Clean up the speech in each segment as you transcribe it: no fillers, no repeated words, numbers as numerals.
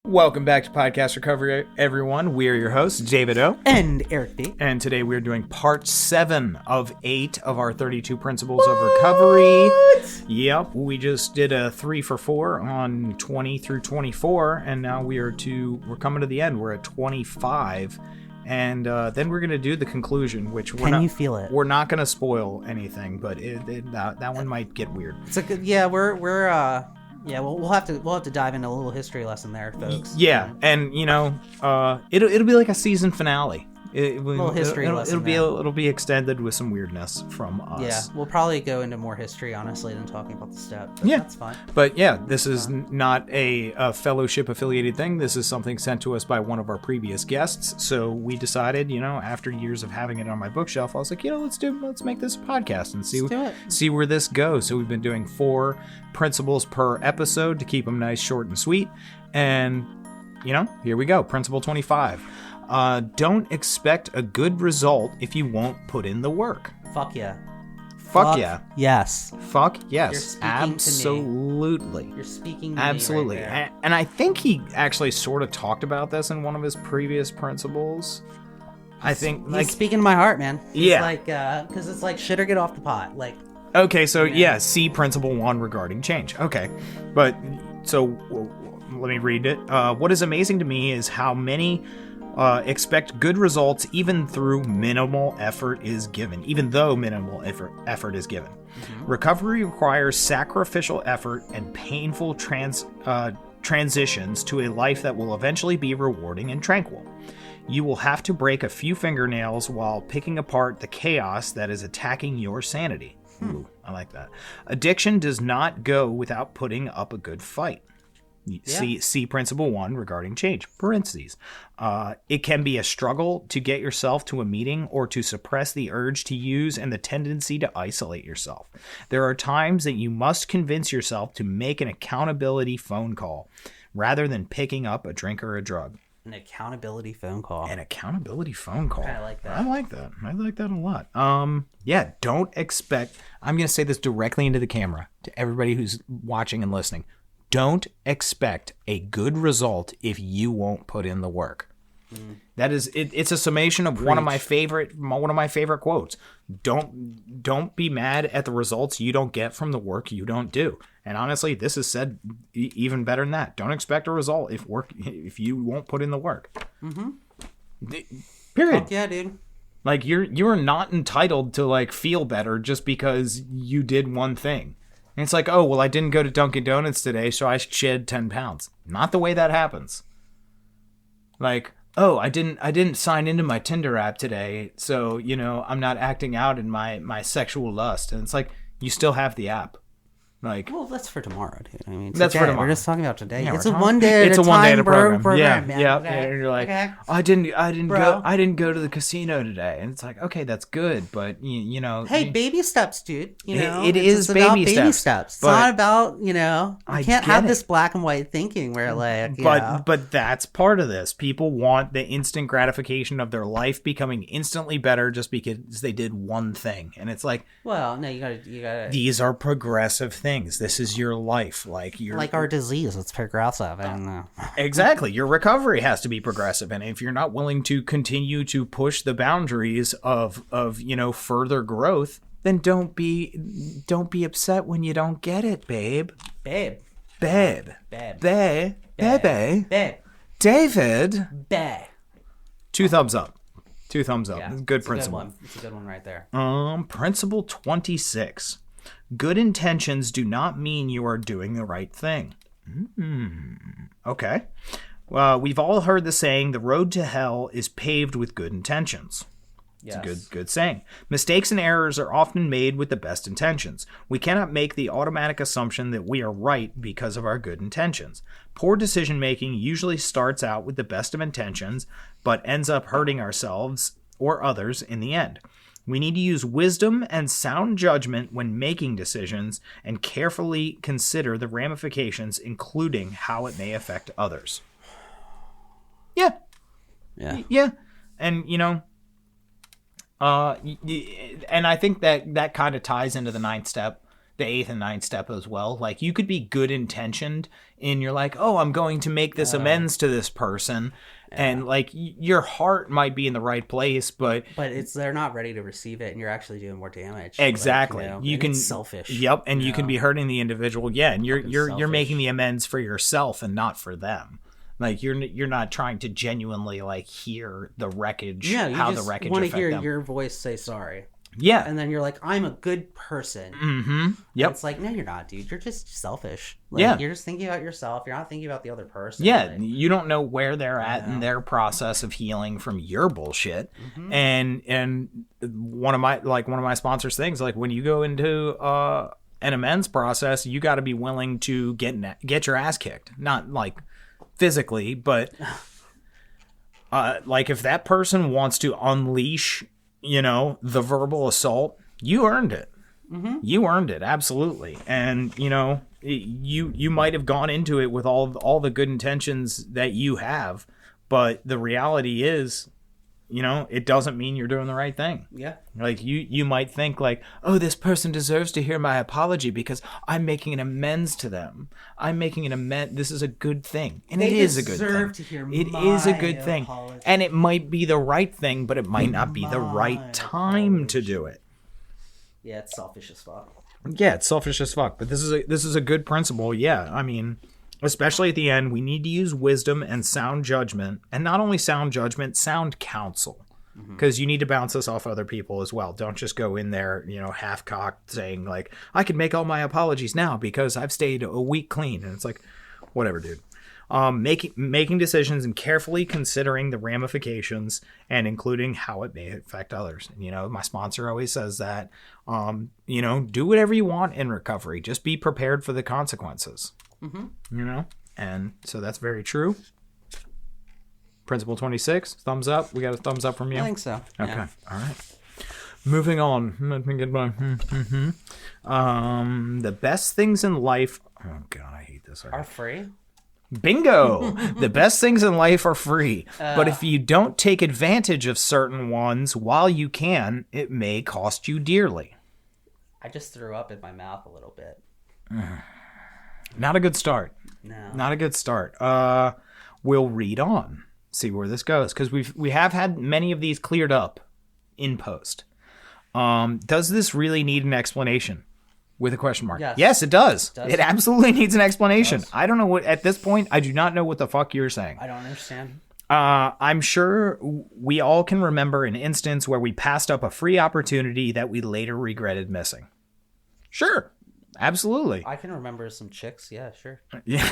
Welcome back to Podcast Recovery, everyone. We're your hosts, David O. And Eric B. And today we're doing part 7 of 8 of our 32 Principles of Recovery. Yep, we just did a 3 for 4 on 20 through 24, and now we're coming to the end. We're at 25, and then we're going to do the conclusion, which you feel it? We're not going to spoil anything, but that one might get weird. It's a good, we'll have to dive into a little history lesson there, folks. Yeah, and it'll be like a season finale. Little history lesson. It'll be extended with some weirdness from us. Yeah, we'll probably go into more history, honestly, than talking about the step. But yeah, that's fine. But yeah, this is not a fellowship affiliated thing. This is something sent to us by one of our previous guests. So we decided, after years of having it on my bookshelf, I was like, let's make this a podcast and see where this goes. So we've been doing 4 principles per episode to keep them nice, short, and sweet. And here we go. Principle 25. Don't expect a good result if you won't put in the work. Fuck yeah. Fuck yeah. Yes. Fuck yes. You're speaking absolutely. To me. You're speaking to absolutely. Me right and I think he actually sort of talked about this in one of his previous principles. I think he's speaking to my heart, man. He's yeah. Like, because it's like shit or get off the pot. Like. Okay, so see principle 1 regarding change. Okay, but so let me read it. What is amazing to me is how many expect good results even though minimal effort is given. Effort is given. Mm-hmm. Recovery requires sacrificial effort and painful transitions to a life that will eventually be rewarding and tranquil. You will have to break a few fingernails while picking apart the chaos that is attacking your sanity. Ooh, I like that. Addiction does not go without putting up a good fight. See principle 1 regarding change. Parentheses. It can be a struggle to get yourself to a meeting or to suppress the urge to use and the tendency to isolate yourself. There are times that you must convince yourself to make an accountability phone call rather than picking up a drink or a drug. An accountability phone call. An accountability phone call. I like that. I like that a lot. Don't expect... I'm going to say this directly into the camera to everybody who's watching and listening. Don't expect a good result if you won't put in the work. That is, it's a summation of one of my favorite quotes. Don't be mad at the results you don't get from the work you don't do. And honestly, this is said even better than that. Don't expect a result if you won't put in the work. Mm-hmm. Period. Fuck yeah, dude. Like you're not entitled to feel better just because you did one thing. And it's like, oh, well, I didn't go to Dunkin' Donuts today, so I shed 10 pounds. Not the way that happens. Like, oh, I didn't sign into my Tinder app today, so, I'm not acting out in my sexual lust. And it's like, you still have the app. Well, that's for tomorrow, dude. I mean, that's for tomorrow. We're just talking about today. Yeah, it's a one day at a time program. Yeah, man. yeah. Okay. And you're like, okay. Oh, I didn't go to the casino today, and it's like, okay, that's good, but Hey, baby steps, dude. It is baby steps. It's not about you can't have this black and white thinking where but that's part of this. People want the instant gratification of their life becoming instantly better just because they did one thing, and it's like, well, no, you gotta. These are progressive things. This is your life, like our disease. It's progressive, exactly. Your recovery has to be progressive, and if you're not willing to continue to push the boundaries of further growth, then don't be upset when you don't get it, babe. David. Babe. 2 thumbs up. 2 thumbs up. Yeah, good principle. It's a good one right there. Principle 26. Good intentions do not mean you are doing the right thing. Okay. We've all heard the saying, the road to hell is paved with good intentions. It's a good saying. Mistakes and errors are often made with the best intentions. We cannot make the automatic assumption that we are right because of our good intentions. Poor decision-making usually starts out with the best of intentions, but ends up hurting ourselves or others in the end. We need to use wisdom and sound judgment when making decisions and carefully consider the ramifications, including how it may affect others. Yeah. And, and I think that kind of ties into the 9th step, the 8th and 9th step as well. Like, you could be good intentioned in you're like, oh, I'm going to make this amends to this person. Yeah. And like your heart might be in the right place, but they're not ready to receive it, and you're actually doing more damage. Exactly. Like, you can it's selfish. Yep, and you can be hurting the individual. Yeah, and you're making the amends for yourself and not for them. Like you're not trying to genuinely like hear the wreckage. Yeah, you how just the wreckage want to affect hear them. your voice say sorry. Yeah, and then you're like, I'm a good person. Mm-hmm. Yep. And it's like, no, you're not, dude. You're just selfish. Like, you're just thinking about yourself. You're not thinking about the other person. Yeah, like, you don't know where they're at in their process of healing from your bullshit. Mm-hmm. And one of my sponsors' things, like when you go into an amends process, you got to be willing to get your ass kicked, not like physically, but like if that person wants to unleash, the verbal assault, you earned it. Mm-hmm. You earned it, absolutely. And you might have gone into it with all the good intentions that you have, but the reality is, it doesn't mean you're doing the right thing. Yeah. Like you might think like, oh, this person deserves to hear my apology because I'm making an amends to them. I'm making an amends. This is a good thing. And it is a good thing. To hear it is a good thing. And it might be the right thing, but it might not be the right time to do it. Yeah, it's selfish as fuck. Yeah, it's selfish as fuck. But this is a good principle. Yeah, I mean, especially at the end, we need to use wisdom and sound judgment. And not only sound judgment, sound counsel. Because you need to bounce this off other people as well. Don't just go in there, half-cocked saying, like, I can make all my apologies now because I've stayed a week clean. And it's like, whatever, dude. Making decisions and carefully considering the ramifications and including how it may affect others. My sponsor always says that, do whatever you want in recovery. Just be prepared for the consequences. Mm-hmm. And so that's very true. Principle 26, thumbs up. We got a thumbs up from you? I think so. Okay. Yeah. All right. Moving on. Let me get my... the best things in life... Oh, God, I hate this. Are free? Bingo! The best things in life are free. But if you don't take advantage of certain ones while you can, it may cost you dearly. I just threw up in my mouth a little bit. Not a good start. No. Not a good start. We'll read on. See where this goes. Because we have had many of these cleared up in post. Does this really need an explanation? With a question mark. Yes, it does. It absolutely needs an explanation. I don't know what, at this point, I do not know what the fuck you're saying. I don't understand. I'm sure we all can remember an instance where we passed up a free opportunity that we later regretted missing. Sure. Absolutely. I can remember some chicks. Yeah, sure. Yeah.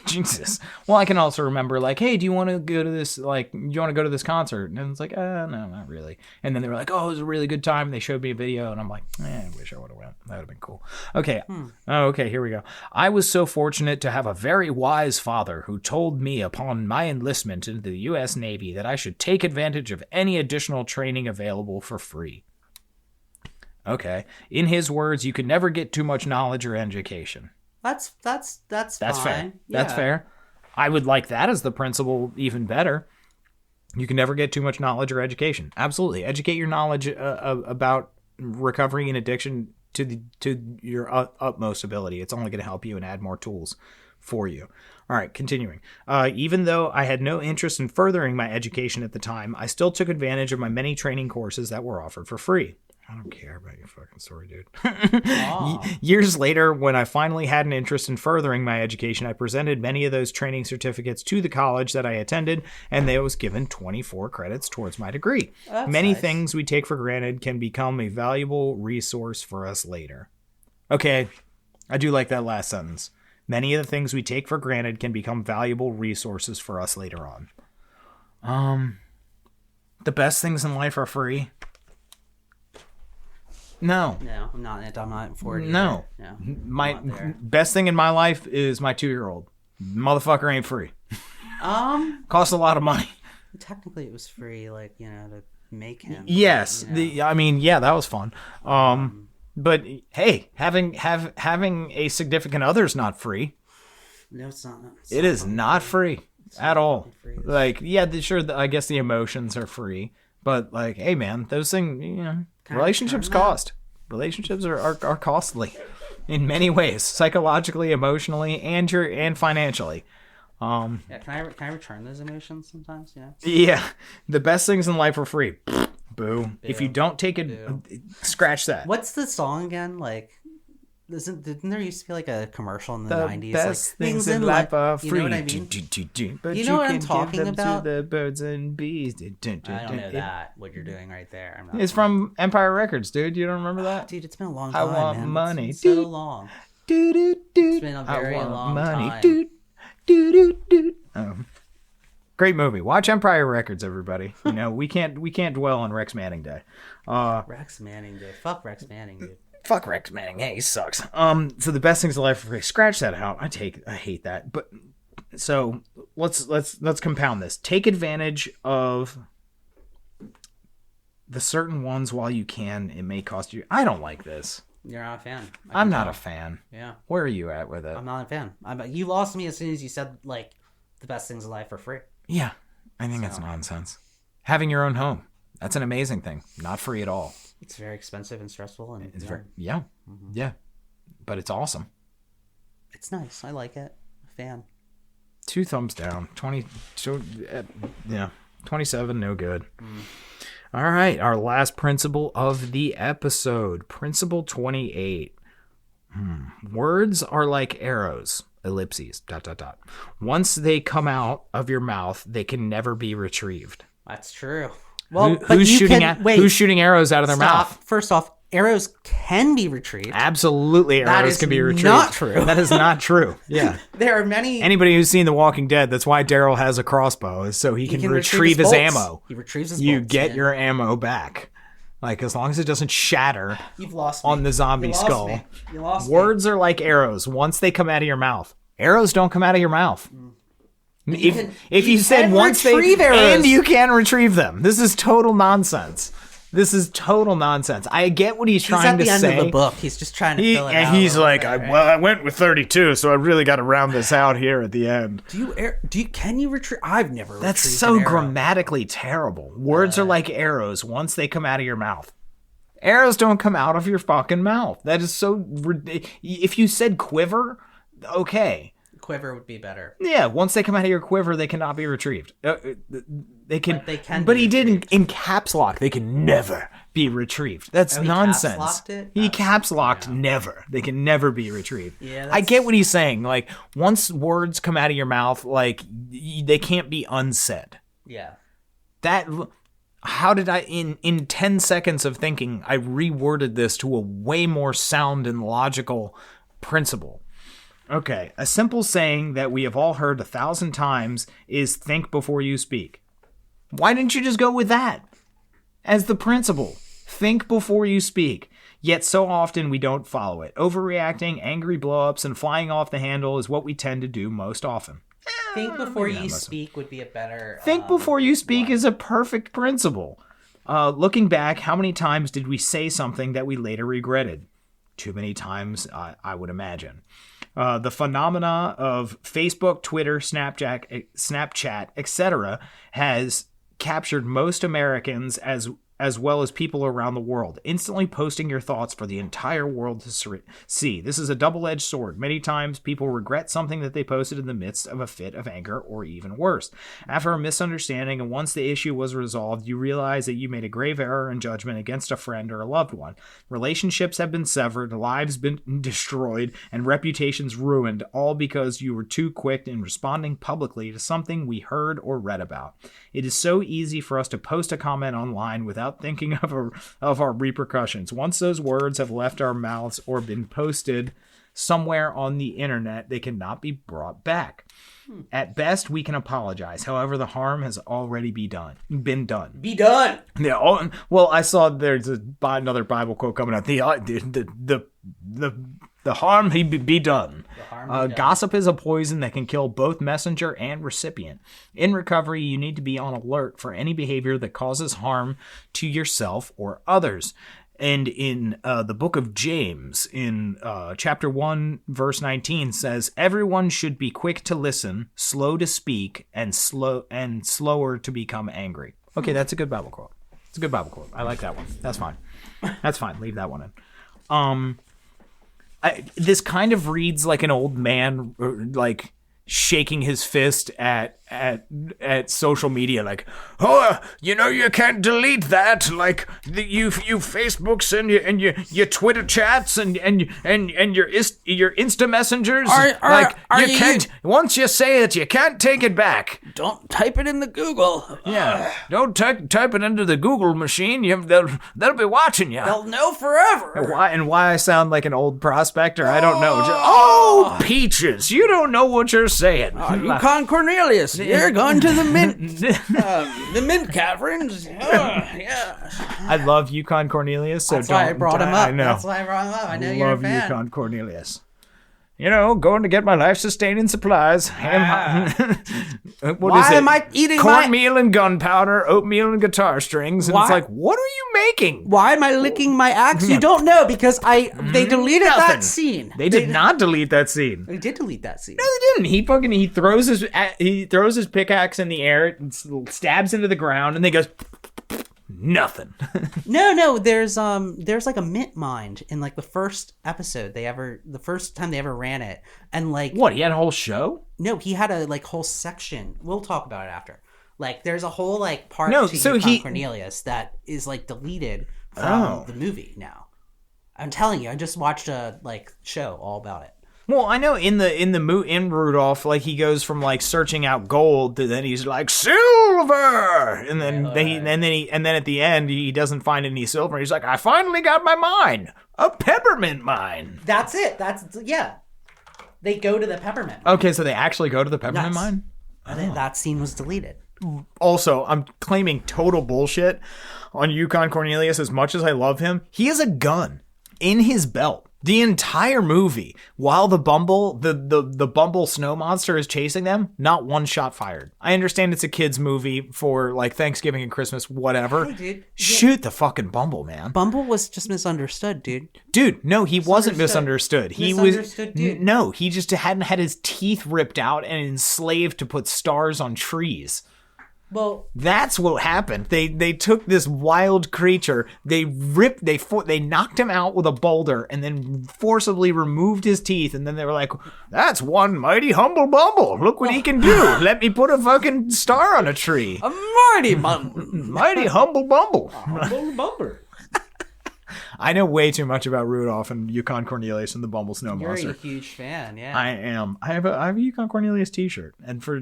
Jesus. Well, I can also remember like, hey, do you want to go to this, like, you want to go to this concert? And it's like, no, not really. And then they were like, oh, it was a really good time. They showed me a video and I'm like, I wish I would have went. That would have been cool. Okay. Oh, okay. Here we go. I was so fortunate to have a very wise father who told me upon my enlistment into the U.S. Navy that I should take advantage of any additional training available for free. Okay. In his words, you can never get too much knowledge or education. That's fine. Fair. Yeah. That's fair. I would like that as the principle even better. You can never get too much knowledge or education. Absolutely. Educate your knowledge about recovery and addiction to your utmost ability. It's only going to help you and add more tools for you. All right, continuing. Even though I had no interest in furthering my education at the time, I still took advantage of my many training courses that were offered for free. I don't care about your fucking story, dude. Years later, when I finally had an interest in furthering my education, I presented many of those training certificates to the college that I attended, and they was given 24 credits towards my degree. Many things we take for granted can become a valuable resource for us later. Okay, I do like that last sentence. Many of the things we take for granted can become valuable resources for us later on. The best things in life are free. No, I'm not for it. No. My best thing in my life is my 2-year-old. Motherfucker ain't free. Costs a lot of money. Technically, it was free, like, to make him. Yes, that was fun. But hey, having a significant other is not free. No, it's not. It is not free at all. Like, yeah, sure. I guess the emotions are free, but like, hey, man, those things, relationships cost. Relationships are costly. in many ways, psychologically, emotionally, and financially. Can I return those emotions sometimes? Yeah, the best things in life are free. Boo. If you don't take it, scratch that. What's the song again? Like, didn't there used to be like a commercial in the 90s? Best like, things in life are free. You know what I mean? But you know what I'm can talking give them about? To the birds and bees. I don't know that. What you're doing right there. It's from Empire Records, dude. You don't remember that? Dude, it's been a long time. I want man. money. It's been so long. It's been a very long time. Great movie. Watch Empire Records, everybody. We can't dwell on Rex Manning Day. Rex Manning Day. Fuck Rex Manning, dude. Fuck Rex Manning. Hey, he sucks. So the best things in life are free. Scratch that out. I hate that. But so let's compound this. Take advantage of the certain ones while you can. It may cost you. I don't like this. You're not a fan. I'm not a fan. Yeah. Where are you at with it? I'm not a fan. You lost me as soon as you said like the best things in life are free. Yeah, I think that's nonsense. Having your own home. That's an amazing thing. Not free at all. It's very expensive and stressful, and it's yeah, but it's awesome. It's nice. I like it. Fan. 2 thumbs down. 27. No good. All right, our last principle of the episode, principle 28. Words are like arrows. Ellipses. ... Once they come out of your mouth, they can never be retrieved. That's true. Well, who's shooting arrows out of their mouth? First off, arrows can be retrieved. Absolutely, arrows can be retrieved. Not true. That is not true. Yeah, there are many. Anybody who's seen The Walking Dead, that's why Daryl has a crossbow, is so he can retrieve his ammo. He retrieves his You bolts, get your ammo back. Like, as long as it doesn't shatter on the zombie skull. You lost Words are like arrows once they come out of your mouth. Arrows don't come out of your mouth. If you said once they arrows. And you can retrieve them. This is total nonsense. I get what he's trying to say. He's at the end of the book. He's just trying to fill it out. And he's like, I went with 32, so I really got to round this out here at the end. Can you retrieve? I've never retrieved That's so grammatically terrible. Words are like arrows once they come out of your mouth. Arrows don't come out of your fucking mouth. That is so if you said quiver, okay. Quiver would be better. Yeah, once they come out of your quiver, they cannot be retrieved. They can, but he did in caps lock. They can never be retrieved. That's nonsense. Caps-locked it? He caps locked never. They can never be retrieved. Yeah, I get what he's saying. Like, once words come out of your mouth, like, they can't be unsaid. Yeah. How did I, in 10 seconds of thinking, I reworded this to a way more sound and logical principle. Okay, a simple saying that we have all heard 1,000 times is think before you speak. Why didn't you just go with that as the principle? Think before you speak. Yet so often we don't follow it. Overreacting, angry blowups, and flying off the handle is what we tend to do most often. Think before you speak would be a better... Think before you speak is a perfect principle. Looking back, how many times did we say something that we later regretted? Too many times, I would imagine. The phenomena of Facebook, Twitter, Snapchat, etc. has captured most Americans as well as people around the world, instantly posting your thoughts for the entire world to see. This is a double-edged sword. Many times people regret something that they posted in the midst of a fit of anger, or even worse. After a misunderstanding, and once the issue was resolved, you realize that you made a grave error in judgment against a friend or a loved one. Relationships have been severed, lives been destroyed, and reputations ruined, all because you were too quick in responding publicly to something we heard or read about. It is so easy for us to post a comment online without thinking of our repercussions. Once those words have left our mouths or been posted somewhere on the internet, they cannot be brought back. At best, we can apologize. However, the harm has already been done. Be done. Yeah. Well, I saw there's another Bible quote coming out. The harm be done. Gossip is a poison that can kill both messenger and recipient. In recovery, you need to be on alert for any behavior that causes harm to yourself or others. And in the book of James, in chapter 1, verse 19, says, everyone should be quick to listen, slow to speak, and slower to become angry. Okay, that's a good Bible quote. It's a good Bible quote. I like that one. That's fine. Leave that one in. this kind of reads like an old man, like shaking his fist at social media, like, oh, you know, you can't delete that, like you Facebooks and your Twitter chats and your Insta messengers, you can't. Once you say it, you can't take it back. Don't type it in the Google. Yeah, don't type it into the Google machine. They'll be watching you. They'll know forever. Why I sound like an old prospector, I don't know. Peaches, you don't know what you're saying. Yukon Cornelius, you're going to the mint. The mint caverns. Yeah. I love Yukon Cornelius. So That's why I brought him up. I know. That's why I brought him up. I know you're a fan. Love Yukon Cornelius. You know, going to get my life-sustaining supplies. Why am I eating cornmeal and gunpowder, oatmeal and guitar strings? And it's like, what are you making? Why am I licking my axe? You don't know, because they deleted that scene. They did not delete that scene. They did delete that scene. No, they didn't. He throws his pickaxe in the air, and stabs into the ground, and they goes. Nothing. No. There's like a mint mine in like the first episode the first time they ever ran it, and like what? He had a whole show? No, he had a like whole section. We'll talk about it after. Like there's a whole like part to Yukon Cornelius that is like deleted from the movie now. I'm telling you, I just watched a like show all about it. Well, I know in Rudolph, like he goes from like searching out gold to then he's like silver, and then at the end he doesn't find any silver. He's like, I finally got my mine, a peppermint mine. That's it. They go to the peppermint. Okay, so they actually go to the peppermint mine. That scene was deleted. Also, I'm claiming total bullshit on Yukon Cornelius. As much as I love him, he has a gun in his belt. The entire movie, while the Bumble snow monster is chasing them, not one shot fired. I understand it's a kid's movie for like Thanksgiving and Christmas, whatever. Hey, dude. Shoot the fucking Bumble, man. Bumble was just misunderstood, dude. Dude, no, he wasn't misunderstood. Dude. No, he just hadn't had his teeth ripped out and enslaved to put stars on trees. Well, that's what happened. They took this wild creature, they knocked him out with a boulder, and then forcibly removed his teeth. And then they were like, "That's one mighty humble Bumble. Look what he can do. Let me put a fucking star on a tree. A mighty humble Bumble. Humble Bumble." I know way too much about Rudolph and Yukon Cornelius and the Bumble Snow Monster. You're a huge fan, yeah. I am. I have a Yukon Cornelius t-shirt. And for,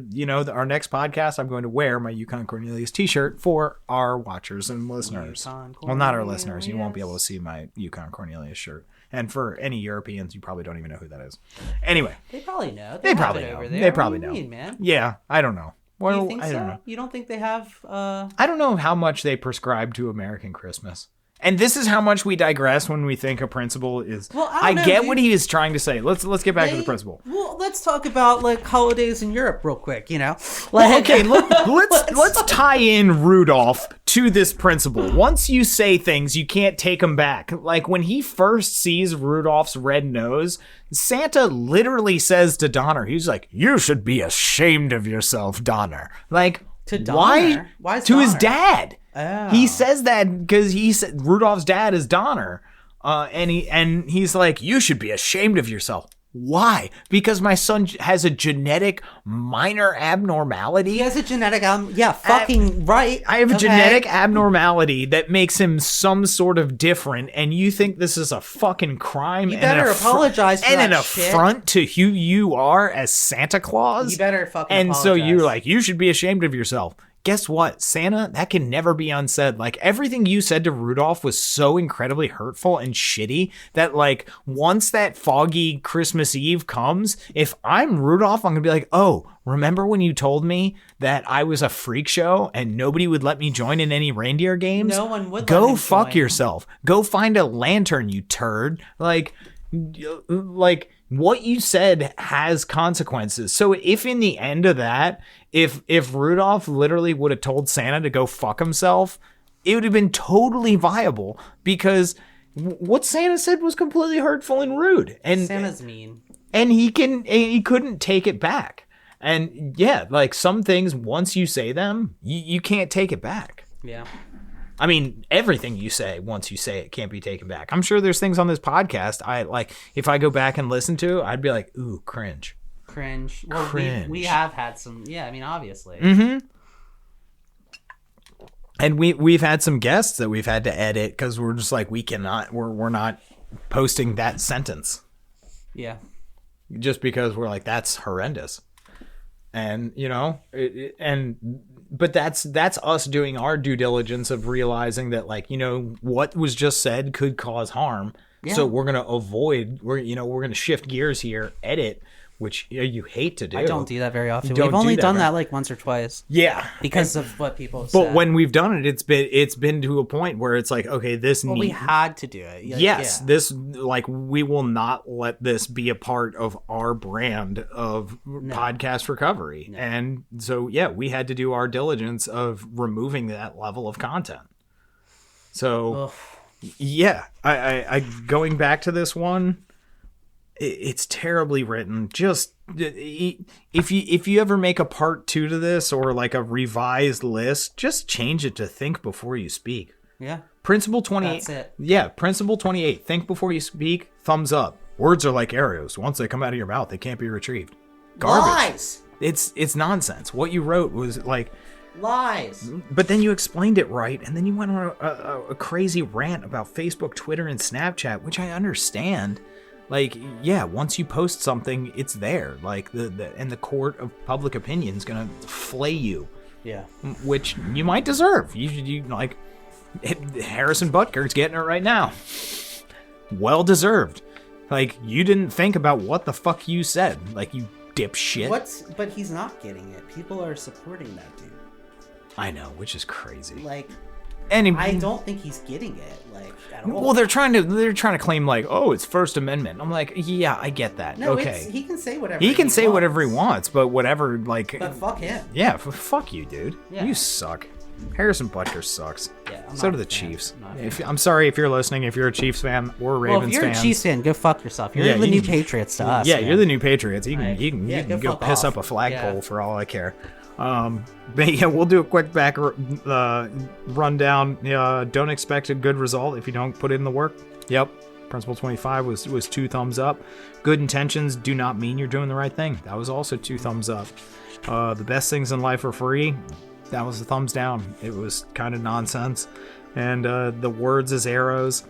our next podcast, I'm going to wear my Yukon Cornelius t-shirt for our watchers and listeners. Well, not our listeners. You won't be able to see my Yukon Cornelius shirt. And for any Europeans, you probably don't even know who that is. Anyway. They probably know. They probably know. They probably know. Man? Yeah, I don't know. Well, you think I don't know. You don't think they have... I don't know how much they prescribe to American Christmas. And this is how much we digress when we think a principle is. Well, I get what he is trying to say. Let's get back to the principle. Well, let's talk about like holidays in Europe real quick. Okay, let's tie in Rudolph to this principle. Once you say things, you can't take them back. Like when he first sees Rudolph's red nose, Santa literally says to Donner, he's like, "You should be ashamed of yourself, Donner." Like to Donner? Why to his dad? Oh. He says that because he said Rudolph's dad is Donner, and he's like, "You should be ashamed of yourself." Why? Because my son has a genetic minor abnormality. He has a genetic right. I have a genetic abnormality that makes him some sort of different, and you think this is a fucking crime? You better apologize for that and an affront to who you are as Santa Claus. You better fucking and apologize. So you're like, you should be ashamed of yourself. Guess what, Santa? That can never be unsaid. Like, everything you said to Rudolph was so incredibly hurtful and shitty that, like, once that foggy Christmas Eve comes, if I'm Rudolph, I'm gonna be like, "Oh, remember when you told me that I was a freak show and nobody would let me join in any reindeer games? No one would. Go fuck yourself. Go find a lantern, you turd." Like, what you said has consequences. So if in the end of that, if Rudolph literally would have told Santa to go fuck himself, it would have been totally viable, because what Santa said was completely hurtful and rude. And Santa's mean. And he couldn't take it back. And yeah, like some things, once you say them, you can't take it back. Yeah. I mean, everything you say, once you say it, can't be taken back. I'm sure there's things on this podcast I like. If I go back and listen to, I'd be like, ooh, cringe. Well, cringe. We have had some. Yeah, I mean, obviously. Mm-hmm. And we've had some guests that we've had to edit because we're just like, we're not posting that sentence. Yeah. Just because we're like, that's horrendous. And, but that's us doing our due diligence of realizing that, like, what was just said could cause harm. Yeah. So we're going to avoid, we're going to shift gears here, edit, which you hate to do. I don't do that very often. We've only done that like once or twice. Yeah. Because of what people have said. But when we've done it, it's been to a point where it's like, okay, we had to do it. Yes. Yeah. This, like, we will not let this be a part of our brand of podcast recovery. No. And so, yeah, we had to do our diligence of removing that level of content. So, yeah, I going back to this one, it's terribly written. Just if you ever make a part 2 to this or like a revised list, just change it to think before you speak. Yeah. Principle 28. That's it. Yeah, principle 28. Think before you speak. Thumbs up. Words are like arrows. Once they come out of your mouth, they can't be retrieved. Garbage. Lies. It's nonsense. What you wrote was like lies. But then you explained it right, and then you went on a crazy rant about Facebook, Twitter, and Snapchat, which I understand. Like, yeah, once you post something, it's there. Like, and the court of public opinion is going to flay you. Yeah. Which you might deserve. You like, Harrison Butker's getting it right now. Well deserved. Like, you didn't think about what the fuck you said. Like, you dipshit. But he's not getting it. People are supporting that dude. I know, which is crazy. Like, and I don't think he's getting it, like, at all. Well, they're trying to claim, like, oh, it's First Amendment. I'm like, yeah, I get that. No, okay, he can say whatever he can say wants. Whatever he wants, but whatever, like. But fuck him. Yeah, fuck you, dude. Yeah. You suck. Harrison Butker sucks. Yeah, so do the Chiefs. I'm sorry if you're listening. If you're a Chiefs fan or a Ravens fan. Well, if you're a Chiefs fan, go fuck yourself. You're the new Patriots to us. Yeah, man. you're the new Patriots. You can go piss up a flagpole for all I care. But yeah, we'll do a quick back rundown. Don't expect a good result if you don't put in the work. Yep. Principle 25 was 2 thumbs up. Good intentions do not mean you're doing the right thing. That was also 2 thumbs up. The best things in life are free. That was a thumbs down. It was kind of nonsense. And the words as arrows.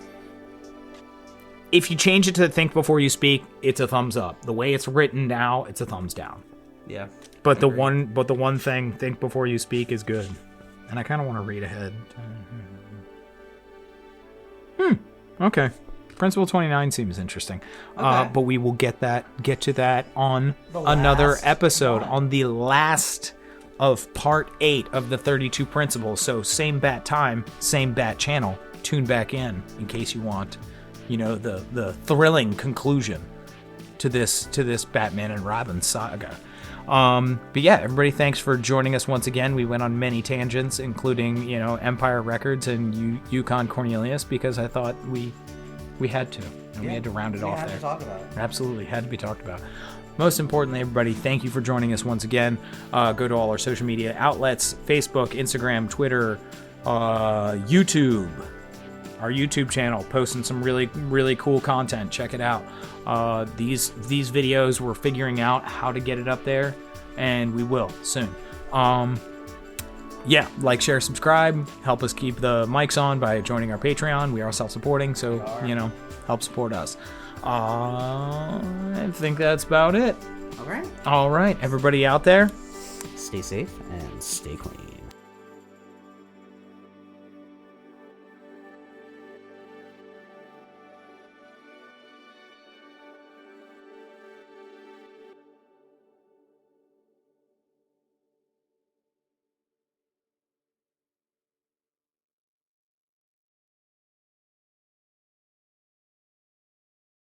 If you change it to think before you speak, it's a thumbs up. The way it's written now, it's a thumbs down. Yeah. But the one thing, think before you speak, is good. And I kind of want to read ahead. Okay. Principle 29 seems interesting. Okay. But we will get to that on another episode, on the last of part 8 of the 32 principles. So same bat time, same bat channel. Tune back in case you want, the thrilling conclusion to this Batman and Robin saga. But yeah, everybody, thanks for joining us once again. We went on many tangents, including, Empire Records and Yukon Cornelius, because I thought we had to. And we had to round it off there. We had to talk about it. Absolutely, had to be talked about. Most importantly, everybody, thank you for joining us once again. Go to all our social media outlets, Facebook, Instagram, Twitter, YouTube. Our YouTube channel, posting some really, really cool content. Check it out. These videos, we're figuring out how to get it up there, and we will soon. Yeah, like, share, subscribe. Help us keep the mics on by joining our Patreon. We are self-supporting, so, help support us. I think that's about it. All right. Everybody out there, stay safe and stay clean.